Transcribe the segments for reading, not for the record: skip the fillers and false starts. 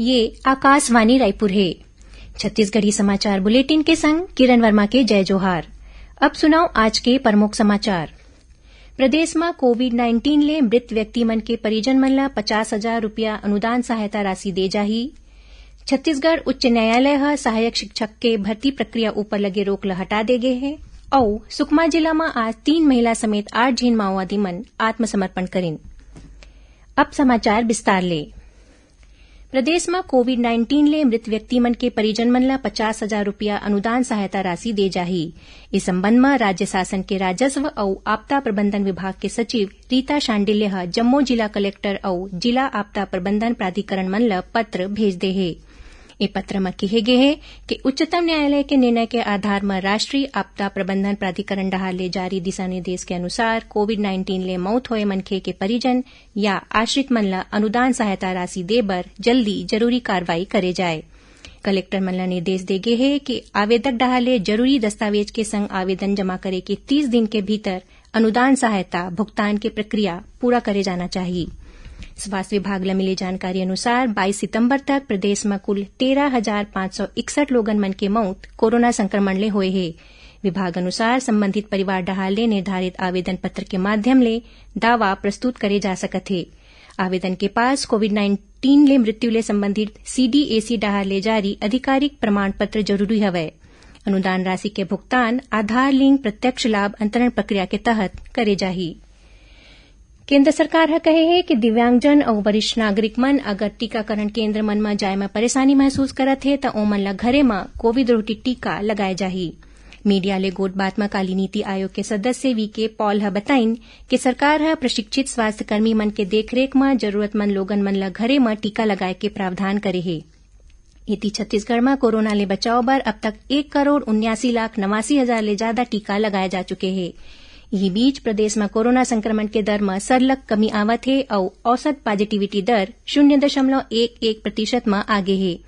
ये आकाशवाणी रायपुर है। छत्तीसगढ़ी समाचार बुलेटिन के संग किरण वर्मा के जय जोहार। अब सुनाओ आज के प्रमुख समाचार। प्रदेश में कोविड-19 ले मृत व्यक्ति मन के परिजन मन ला 50,000 रुपया अनुदान सहायता राशि दे जाही। छत्तीसगढ़ उच्च न्यायालय ह सहायक शिक्षक के भर्ती प्रक्रिया ऊपर लगे रोक ला हटा दे गे है और सुकमा जिला में आज 3 महिला समेत 8 झीन माओवादी मन आत्मसमर्पण करें। अब समाचार विस्तार ले। प्रदेश में कोविड-19 ले मृत व्यक्ति मन के परिजन मन ला 50,000 रुपया अनुदान सहायता राशि दे जाही। इस संबंध में राज्य शासन के राजस्व और आपदा प्रबंधन विभाग के सचिव रीता शांडिल्य ह जम्मू जिला कलेक्टर और जिला आपदा प्रबंधन प्राधिकरण मन ला पत्र भेज दे है। ए पत्र में कहे गे है कि उच्चतम न्यायालय के निर्णय के आधार में राष्ट्रीय आपदा प्रबंधन प्राधिकरण डहार ले जारी दिशा निर्देश के अनुसार कोविड-19 ले मौत होए मनखे के परिजन या आश्रित मन ला अनुदान सहायता राशि दे बर जल्दी जरूरी कार्रवाई करे जाए। कलेक्टर मन ला निर्देश दे गे है कि आवेदक डहार ले जरूरी दस्तावेज के संग आवेदन जमा करे के 30 दिन के भीतर अनुदान सहायता भुगतान की प्रक्रिया पूरा करे जाना चाहिए। स्वास्थ्य विभाग ला मिली जानकारी अनुसार 22 सितंबर तक प्रदेश में कुल 13,561 लोगन मन के मौत कोरोना संक्रमण ले हुए है। विभाग अनुसार संबंधित परिवार डहार ले निर्धारित आवेदन पत्र के माध्यम ले दावा प्रस्तुत करे जा सकत है। आवेदन के पास कोविड-19 ले मृत्यु ले संबंधित CDAC डहार ले जारी आधिकारिक प्रमाण पत्र जरूरी हवै। अनुदान राशि के भुगतान आधार लिंक प्रत्यक्ष लाभ अंतरण प्रक्रिया के तहत करे जाही। केंद्र सरकार कहे है कि दिव्यांगजन और वरिष्ठ नागरिक मन अगर टीकाकरण केंद्र मन में जाए में परेशानी महसूस करत है तो ओमन ला घरे में कोविड रोधी टीका लगाए जाही। मीडिया ले गोट बात में काली नीति आयोग के सदस्य VK पॉल ह बताइन कि सरकार ह प्रशिक्षित स्वास्थ्य कर्मी मन के देखरेख में जरूरतमंद लोगन मन ला घरे में टीका लगाए के प्रावधान करे है। इति छत्तीसगढ़ में कोरोना ले बचाव बर अब तक 1,79,89,000 ले ज्यादा टीका लगाए जा चुके हैं। यही बीच प्रदेश में कोरोना संक्रमण के दर में सरलग कमी आवत है और औसत पॉजिटिविटी दर 0.11% में आगे है।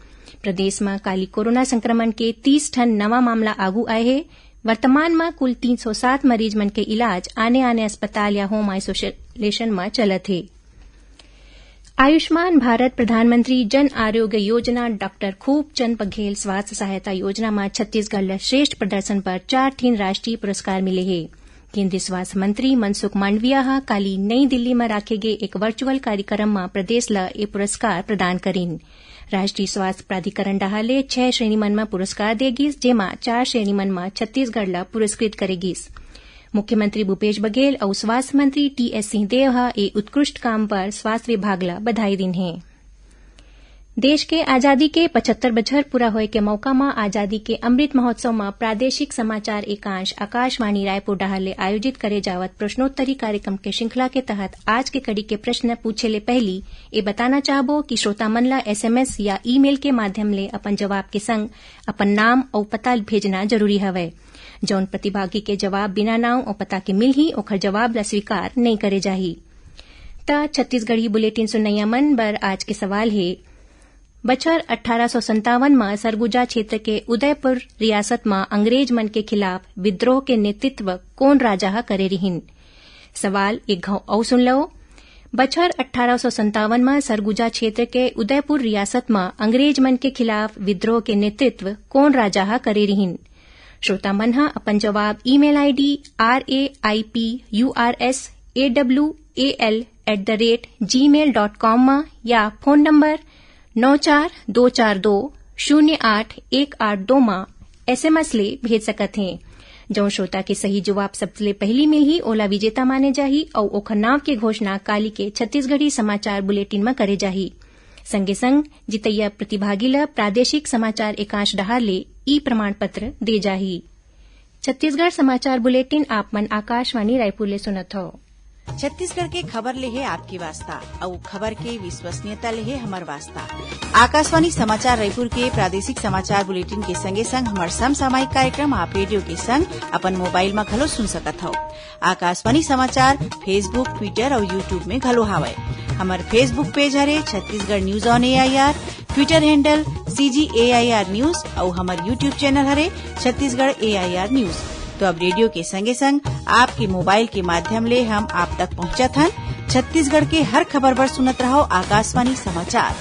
प्रदेश में काली कोरोना संक्रमण के 30 ठन नवा मामला आगू आए हैं। वर्तमान में कुल 307 मरीज मन के इलाज आने अस्पताल या होम आइसोलेशन में चलत है। आयुष्मान भारत प्रधानमंत्री जन आरोग्य योजना डॉक्टर खूबचंद बघेल स्वास्थ्य सहायता योजना में छत्तीसगढ़ ला श्रेष्ठ प्रदर्शन पर 4 ठिन राष्ट्रीय पुरस्कार मिले हैं। केंद्रीय स्वास्थ्य मंत्री मनसुख मांडविया काली नई दिल्ली में राखे गए एक वर्चुअल कार्यक्रम में प्रदेश ला ये पुरस्कार प्रदान करीन। राष्ट्रीय स्वास्थ्य प्राधिकरण डहार ले 6 श्रेणी मन में पुरस्कार देगिस, जेमा 4 श्रेणी मन में छत्तीसगढ़ ला पुरस्कृत करेगिस। मुख्यमंत्री भूपेश बघेल और स्वास्थ्य मंत्री TS सिंहदेव ये उत्कृष्ट काम पर स्वास्थ्य विभाग ला बधाई दिन है। देश के आजादी के 75 बछर पूरा होए के मौका में आजादी के अमृत महोत्सव में प्रादेशिक समाचार एकांश आकाशवाणी रायपुर डहार ले आयोजित करे जावत प्रश्नोत्तरी कार्यक्रम के श्रृंखला के तहत आज के कड़ी के प्रश्न पूछे ले पहली ये बताना चाहबो कि श्रोता मन ला SMS या ईमेल के माध्यम ले अपन जवाब के संग अपन नाम और पता भेजना जरूरी हवै। जौन प्रतिभागी के जवाब बिना नाम और पता के मिल ही ओखर जवाब ला स्वीकार नहीं करे जाही। ता छत्तीसगढ़ी बुलेटिन सुनैया मन बर आज के सवाल है। बछर 1857 में सरगुजा क्षेत्र के उदयपुर रियासत में अंग्रेज मन के खिलाफ विद्रोह के नेतृत्व कौन राजा करे रिहिन। सवाल एक घाव औ सुन लो। बछर 1857 में सरगुजा क्षेत्र के उदयपुर रियासत में अंग्रेज मन के खिलाफ विद्रोह के नेतृत्व कौन राजा करे रिहिन। श्रोता मन ह अपन जवाब ईमेल ID raipurasawal@gmail.com में या फोन नंबर 9424208182 में SMS ले भेज सकत हैं। जो श्रोता के सही जवाब सबसे पहली मिल ही ओला विजेता माने जाही और ओखर नाव के घोषणा काली के छत्तीसगढ़ी समाचार बुलेटिन में करे जाही। संगे संग जितैया प्रतिभागी ला प्रादेशिक समाचार एकांश डहार ले ई प्रमाण पत्र दे जाही। छत्तीसगढ़ समाचार बुलेटिन आप मन आकाशवाणी रायपुर ले सुनत हो। छत्तीसगढ़ के खबर ले है आपकी वास्ता और खबर के विश्वसनीयता ले है हमार वास्ता। आकाशवाणी समाचार रायपुर के प्रादेशिक समाचार बुलेटिन के संगे संग हमार समसामयिक कार्यक्रम आप रेडियो के संग अपन मोबाइल में घलो सुन सकत हो। आकाशवाणी समाचार फेसबुक, ट्विटर और यूट्यूब में घलो हावय। हमार फेसबुक पेज हरे Chhattisgarh news on AIR, Twitter handle CGAIR news और हमार यूट्यूब चैनल हरे छत्तीसगढ़ AIR न्यूज। तो अब रेडियो के संगे संग आपके मोबाइल के माध्यम ले हम आप तक पहुंचत हन। छत्तीसगढ़ के हर खबर पर सुनत रहो आकाशवाणी समाचार।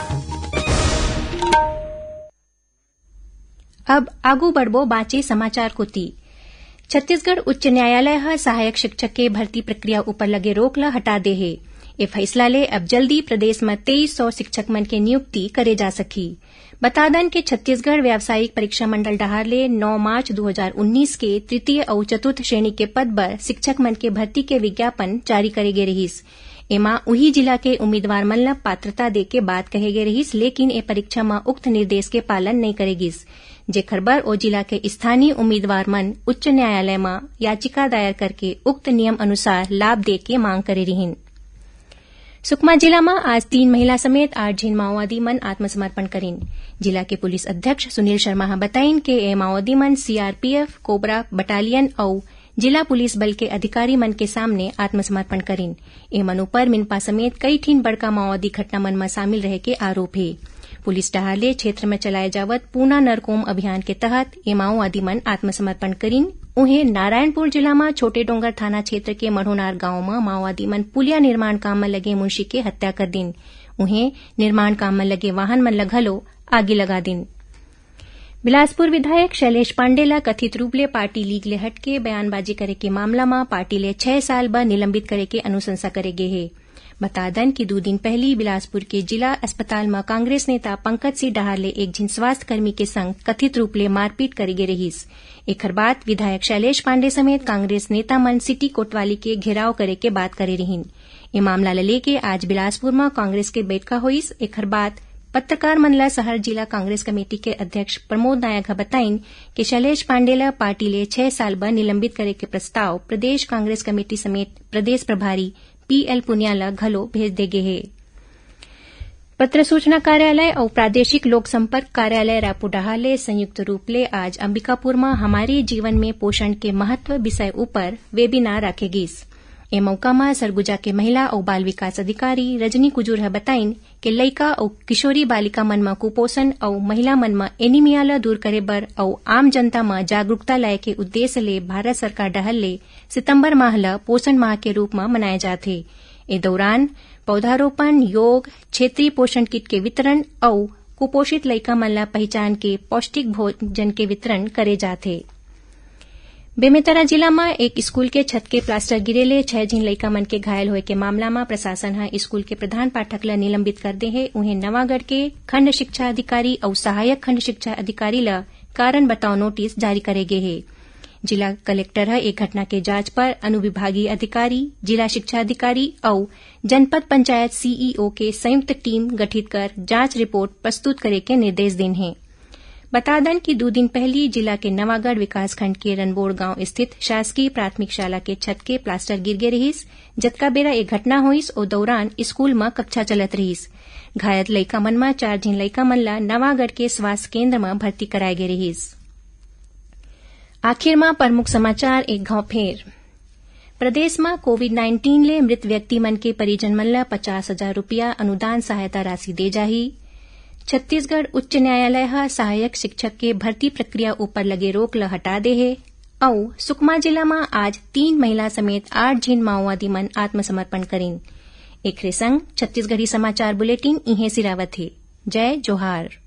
अब आगू बढ़बो बाचे समाचार को ती। छत्तीसगढ़ उच्च न्यायालय ह सहायक शिक्षक के भर्ती प्रक्रिया ऊपर लगे रोक ला हटा दे हे। ए फैसला ले अब जल्दी प्रदेश में 2300 शिक्षक मन के नियुक्ति करे जा सकी। बता दन के छत्तीसगढ़ व्यावसायिक परीक्षा मंडल डहार ले 9 मार्च 2019 के तृतीय और चतुर्थ श्रेणी के पद पर शिक्षक मन के भर्ती के विज्ञापन जारी करे गे रहिस। एमा उही जिला के उम्मीदवार मन ल पात्रता दे के बात कहे गे रहिस, लेकिन ए परीक्षा में उक्त निर्देश के पालन नहीं करेगिस। जेखर बर ओ जिला के स्थानीय उम्मीदवार मन उच्च न्यायालय में याचिका दायर करके उक्त नियम अनुसार लाभ दे के मांग करे रहिन। सुकमा जिला में आज 3 महिला समेत 8 झीन माओवादी मन आत्मसमर्पण करीन। जिला के पुलिस अध्यक्ष सुनील शर्मा बताइन के ए माओवादी मन सीआरपीएफ, कोबरा बटालियन और जिला पुलिस बल के अधिकारी मन के सामने आत्मसमर्पण करीन। ए मन ऊपर मिनपा समेत कई ठीन बड़का माओवादी घटना मन में शामिल रहे के आरोप है। पुलिस डहारले क्षेत्र में चलाए जावत पूना नरकोम अभियान के तहत ए माओवादी मन आत्मसमर्पण करीन। उन्हें नारायणपुर जिला में छोटे डोंगर थाना क्षेत्र के मढ़ोनार गांव में माओवादी मन पुलिया निर्माण काम में लगे मुंशी के हत्या कर दिन। उन्हें निर्माण काम में लगे वाहन मन घलो आगे लगा दिन। बिलासपुर विधायक शैलेश पांडे ला कथित रूप ले पार्टी लीग ले हट के बयानबाजी करे के मामला में पार्टी ले 6 साल बाद निलंबित करे के अनुशंसा करे गे है। बता दन कि 2 दिन पहले बिलासपुर के जिला अस्पताल में कांग्रेस नेता पंकज सिंह डहार ले एक झिन स्वास्थ्य कर्मी के संग कथित रूप ले मारपीट करे गे रहिस। एकर बाद विधायक शैलेश पांडे समेत कांग्रेस नेता मन सिटी कोतवाली के घेराव करे के बात करे रहिन। ए मामला ल लेके आज बिलासपुर में कांग्रेस के बैठका होइस। एकर बाद पत्रकार मन ला शहर जिला कांग्रेस कमेटी के अध्यक्ष प्रमोद नायक बताइन कि शैलेश पांडे ला पार्टी ले 6 साल बाद निलंबित करे के प्रस्ताव प्रदेश कांग्रेस कमेटी समेत प्रदेश प्रभारी पीएल पुनिया ला घलो भेज दे गे है। पत्र सूचना कार्यालय और प्रादेशिक लोक संपर्क कार्यालय रायपुर डहार ले संयुक्त रूप ले आज अंबिकापुर में हमारे जीवन में पोषण के महत्व विषय ऊपर वेबिनार राखे गिस। ए मौका में सरगुजा के महिला और बाल विकास अधिकारी रजनी कुजूर बताइन कि लइका और किशोरी बालिका मन में कुपोषण और महिला मन में एनीमिया ला दूर करे बर और आम जनता में जागरूकता लाए के उद्देश्य ले भारत सरकार डहल ले सितंबर माह ला पोषण माह के रूप में मनाए जाथे। ए दौरान पौधारोपण, योग, क्षेत्रीय पोषण किट के वितरण और कुपोषित लइका मन ला पहचान के पौष्टिक भोजन के वितरण करे जाथे। बेमेतरा जिला में एक स्कूल के छत के प्लास्टर गिरे ले 6 झीन लइका मन के घायल होए के मामला में प्रशासन ह स्कूल के प्रधान पाठक ला निलंबित कर दे है। उन्हें नवागढ़ के खंड शिक्षा अधिकारी और सहायक खंड शिक्षा अधिकारी ला कारण बताओ नोटिस जारी करे गे है। जिला कलेक्टर ह एक घटना के जांच पर अनुविभागीय अधिकारी, जिला शिक्षा अधिकारी और जनपद पंचायत सीईओ के संयुक्त टीम गठित कर जांच रिपोर्ट प्रस्तुत करे के निर्देश दिन है। बता दन कि 2 दिन पहले जिला के नवागढ़ विकासखंड के रनबोड़ गांव स्थित शासकीय प्राथमिक शाला के छत के प्लास्टर गिर गे रहिस। जतका बेरा एक घटना होइस ओ दौरान स्कूल में कक्षा चलत रहिस। घायल लइका मन में 4 झीन लइका मन ला नवागढ़ के स्वास्थ्य केंद्र में भर्ती कराए गे रहिस। आखिर में प्रमुख समाचार एक घाव फेर। प्रदेश में कोविड-19 ले मृत व्यक्ति मन के परिजन मन ला 50,000 रुपया अनुदान सहायता राशि दे जाही। छत्तीसगढ़ उच्च न्यायालय ह सहायक शिक्षक के भर्ती प्रक्रिया ऊपर लगे रोक ला हटा दे है। और सुकमा जिला में आज 3 महिला समेत 8 झीन माओवादी मन आत्मसमर्पण करीन। एकरे संग छत्तीसगढ़ी समाचार बुलेटिन इहे सिरावत है। जय जोहार।